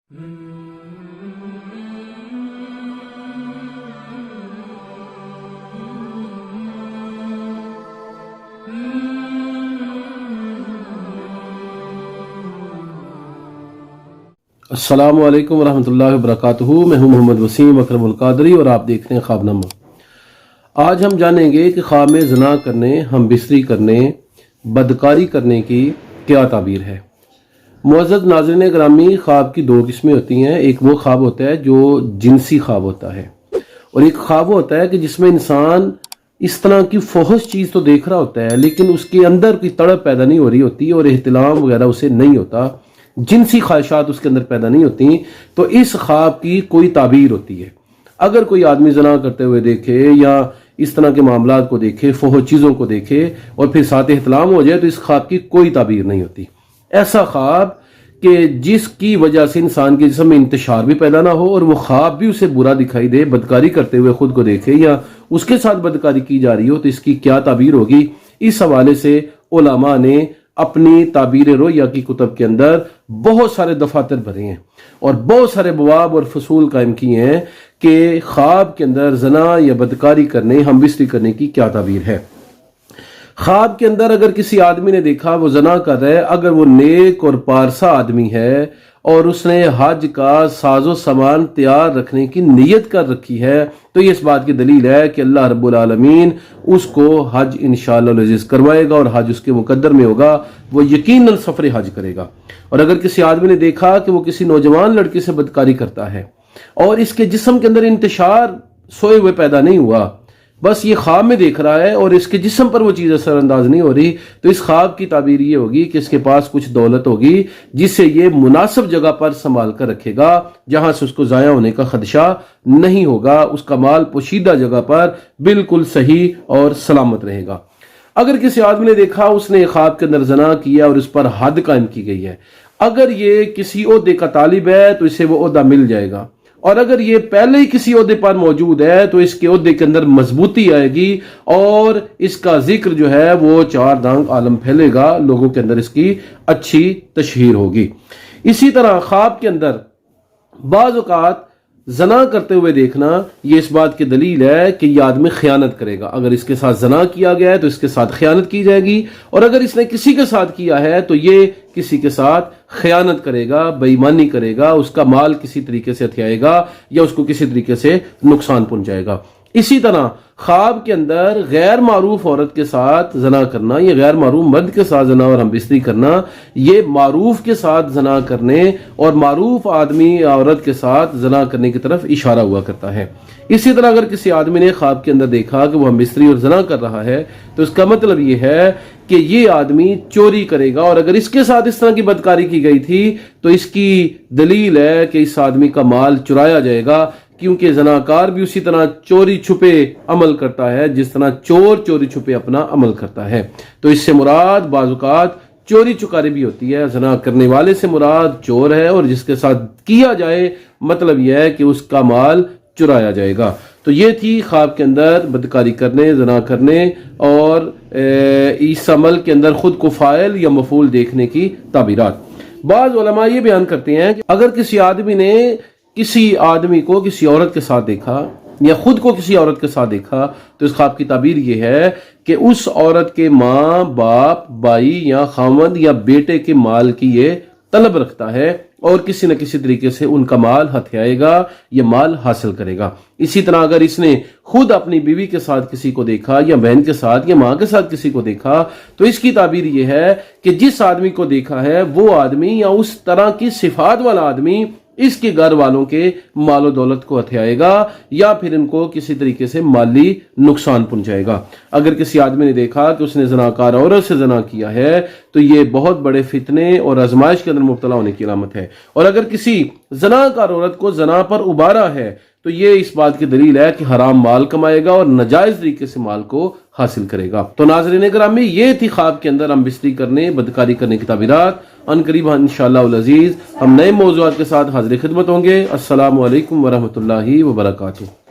السلام علیکم ورحمۃ اللہ وبرکاتہ۔ میں ہوں محمد وسیم اکرم القادری اور آپ دیکھ رہے ہیں خواب نامہ۔ آج ہم جانیں گے کہ خواب میں زنا کرنے، ہم بستری کرنے، بدکاری کرنے کی کیا تعبیر ہے۔ معزز ناظرین گرامی، خواب کی دو قسمیں ہوتی ہیں۔ ایک وہ خواب ہوتا ہے جو جنسی خواب ہوتا ہے، اور ایک خواب ہوتا ہے کہ جس میں انسان اس طرح کی فحش چیز تو دیکھ رہا ہوتا ہے لیکن اس کے اندر کوئی تڑپ پیدا نہیں ہو رہی ہوتی اور احتلام وغیرہ اسے نہیں ہوتا، جنسی خواہشات اس کے اندر پیدا نہیں ہوتی۔ تو اس خواب کی کوئی تعبیر ہوتی ہے۔ اگر کوئی آدمی زنا کرتے ہوئے دیکھے یا اس طرح کے معاملات کو دیکھے، فحش چیزوں کو دیکھے اور پھر ساتھ احتلام ہو جائے تو اس خواب کی کوئی تعبیر نہیں ہوتی۔ ایسا خواب کہ جس کی وجہ سے انسان کے جسم میں انتشار بھی پیدا نہ ہو اور وہ خواب بھی اسے برا دکھائی دے، بدکاری کرتے ہوئے خود کو دیکھے یا اس کے ساتھ بدکاری کی جا رہی ہو، تو اس کی کیا تعبیر ہوگی؟ اس حوالے سے علماء نے اپنی تعبیر رؤیا کی کتب کے اندر بہت سارے دفاتر بھرے ہیں اور بہت سارے بواب اور فصول قائم کیے ہیں کہ خواب کے اندر زنا یا بدکاری کرنے، ہم بستری کرنے کی کیا تعبیر ہے۔ خواب کے اندر اگر کسی آدمی نے دیکھا وہ زنا کر رہا ہے، اگر وہ نیک اور پارسا آدمی ہے اور اس نے حج کا ساز و سامان تیار رکھنے کی نیت کر رکھی ہے، تو یہ اس بات کی دلیل ہے کہ اللہ رب العالمین اس کو حج انشاءاللہ العزیز کروائے گا اور حج اس کے مقدر میں ہوگا، وہ یقیناً سفر حج کرے گا۔ اور اگر کسی آدمی نے دیکھا کہ وہ کسی نوجوان لڑکی سے بدکاری کرتا ہے اور اس کے جسم کے اندر انتشار سوئے ہوئے پیدا نہیں ہوا، بس یہ خواب میں دیکھ رہا ہے اور اس کے جسم پر وہ چیز اثر انداز نہیں ہو رہی، تو اس خواب کی تعبیر یہ ہوگی کہ اس کے پاس کچھ دولت ہوگی جسے یہ مناسب جگہ پر سنبھال کر رکھے گا، جہاں سے اس کو ضائع ہونے کا خدشہ نہیں ہوگا، اس کا مال پوشیدہ جگہ پر بالکل صحیح اور سلامت رہے گا۔ اگر کسی آدمی نے دیکھا اس نے خواب کے اندر زنا کیا اور اس پر حد قائم کی گئی ہے، اگر یہ کسی عہدے کا طالب ہے تو اسے وہ عہدہ مل جائے گا، اور اگر یہ پہلے ہی کسی عہدے پر موجود ہے تو اس کے عہدے کے اندر مضبوطی آئے گی اور اس کا ذکر جو ہے وہ چار دانگ عالم پھیلے گا، لوگوں کے اندر اس کی اچھی تشہیر ہوگی۔ اسی طرح خواب کے اندر بعض اوقات زنا کرتے ہوئے دیکھنا یہ اس بات کی دلیل ہے کہ یہ آدمی خیانت کرے گا۔ اگر اس کے ساتھ زنا کیا گیا ہے تو اس کے ساتھ خیانت کی جائے گی، اور اگر اس نے کسی کے ساتھ کیا ہے تو یہ کسی کے ساتھ خیانت کرے گا، بے ایمانی کرے گا، اس کا مال کسی طریقے سے ہتھیائے گا یا اس کو کسی طریقے سے نقصان پہنچائے گا۔ اسی طرح خواب کے اندر غیر معروف عورت کے ساتھ زنا کرنا یا غیر معروف مرد کے ساتھ زنا اور ہم بستری کرنا، یہ معروف کے ساتھ زنا کرنے اور معروف آدمی یا عورت کے ساتھ زنا کرنے کی طرف اشارہ ہوا کرتا ہے۔ اسی طرح اگر کسی آدمی نے خواب کے اندر دیکھا کہ وہ ہم بستری اور زنا کر رہا ہے تو اس کا مطلب یہ ہے کہ یہ آدمی چوری کرے گا، اور اگر اس کے ساتھ اس طرح کی بدکاری کی گئی تھی تو اس کی دلیل ہے کہ اس آدمی کا مال چرایا جائے گا، کیونکہ زناکار بھی اسی طرح چوری چھپے عمل کرتا ہے جس طرح چور چوری چھپے اپنا عمل کرتا ہے۔ تو اس سے مراد بعض اوقات چوری چکاری بھی ہوتی ہے، زنا کرنے والے سے مراد چور ہے، اور جس کے ساتھ کیا جائے مطلب یہ ہے کہ اس کا مال چرایا جائے گا۔ تو یہ تھی خواب کے اندر بدکاری کرنے، زنا کرنے اور اس عمل کے اندر خود کو فاعل یا مفعول دیکھنے کی تعبیرات۔ بعض علماء یہ بیان کرتے ہیں کہ اگر کسی آدمی نے کسی آدمی کو کسی عورت کے ساتھ دیکھا یا خود کو کسی عورت کے ساتھ دیکھا تو اس خواب کی تعبیر یہ ہے کہ اس عورت کے ماں، باپ، بھائی یا خاوند یا بیٹے کے مال کی یہ طلب رکھتا ہے اور کسی نہ کسی طریقے سے ان کا مال ہتھیائے گا یا مال حاصل کرے گا۔ اسی طرح اگر اس نے خود اپنی بیوی کے ساتھ کسی کو دیکھا یا بہن کے ساتھ یا ماں کے ساتھ کسی کو دیکھا تو اس کی تعبیر یہ ہے کہ جس آدمی کو دیکھا ہے وہ آدمی یا اس طرح کی صفات والا آدمی اس کے گھر والوں کے مال و دولت کو ہتھیائے گا یا پھر ان کو کسی طریقے سے مالی نقصان پہنچائے گا۔ اگر کسی آدمی نے دیکھا کہ اس نے زناکار عورت سے زنا کیا ہے تو یہ بہت بڑے فتنے اور آزمائش کے اندر مبتلا ہونے کی علامت ہے، اور اگر کسی زناکار عورت کو زنا پر ابھارا ہے تو یہ اس بات کی دلیل ہے کہ حرام مال کمائے گا اور ناجائز طریقے سے مال کو حاصل کرے گا۔ تو ناظرین گرامی، یہ تھی خواب کے اندر ہم بستری کرنے، بدکاری کرنے کی تعبیرات۔ ان قریب انشاءاللہ العزیز ہم نئے موضوعات کے ساتھ حاضر خدمت ہوں گے۔ السلام علیکم ورحمۃ اللہ وبرکاتہ۔